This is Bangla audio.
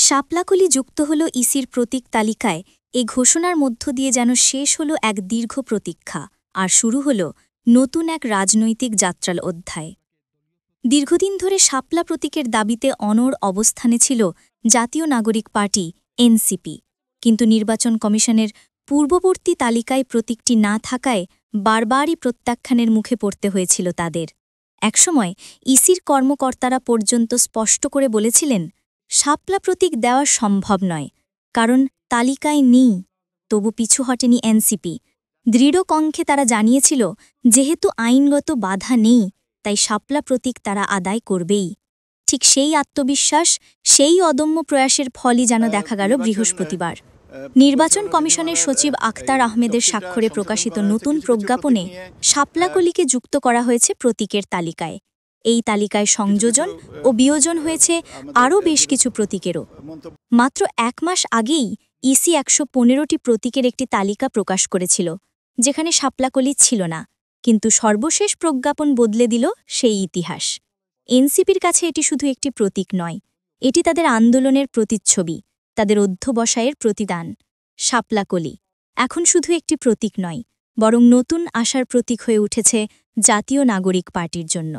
শাপলাকলি যুক্ত হল ইসির প্রতীক তালিকায় এ ঘোষণার মধ্য দিয়ে যেন শেষ হল এক দীর্ঘ প্রতীক্ষা আর শুরু হল নতুন এক রাজনৈতিক যাত্রার অধ্যায়। দীর্ঘদিন ধরে শাপলা প্রতীকের দাবিতে অনড় অবস্থানে ছিল জাতীয় নাগরিক পার্টি এনসিপি, কিন্তু নির্বাচন কমিশনের পূর্ববর্তী তালিকায় প্রতীকটি না থাকায় বারবারই প্রত্যাখ্যানের মুখে পড়তে হয়েছিল তাদের। একসময় ইসির কর্মকর্তারা পর্যন্ত স্পষ্ট করে বলেছিলেন, শাপলা প্রতীক দেওয়া সম্ভব নয়, কারণ তালিকায় নেই। তবু পিছু হটেনি এনসিপি। দৃঢ় কণ্ঠে তারা জানিয়েছিল, যেহেতু আইনগত বাধা নেই, তাই শাপলা প্রতীক তারা আদায় করবেই। ঠিক সেই আত্মবিশ্বাস, সেই অদম্য প্রয়াসের ফলই যেন দেখা গেল বৃহস্পতিবার। নির্বাচন কমিশনের সচিব আখতার আহমেদের স্বাক্ষরে প্রকাশিত নতুন প্রজ্ঞাপনে শাপলাকলিকে যুক্ত করা হয়েছে প্রতীকের তালিকায়। এই তালিকায় সংযোজন ও বিয়োজন হয়েছে আরও বেশ কিছু প্রতীকেরও। মাত্র ১ মাস আগেই ইসি ১১৫টি প্রতীকের একটি তালিকা প্রকাশ করেছিল, যেখানে শাপলাকলি ছিল না, কিন্তু সর্বশেষ প্রজ্ঞাপন বদলে দিল সেই ইতিহাস। এনসিপির কাছে এটি শুধু একটি প্রতীক নয়, এটি তাদের আন্দোলনের প্রতিচ্ছবি, তাদের অধ্যবসায়ের প্রতিদান। শাপলাকলি এখন শুধু একটি প্রতীক নয়, বরং নতুন আশার প্রতীক হয়ে উঠেছে জাতীয় নাগরিক পার্টির জন্য।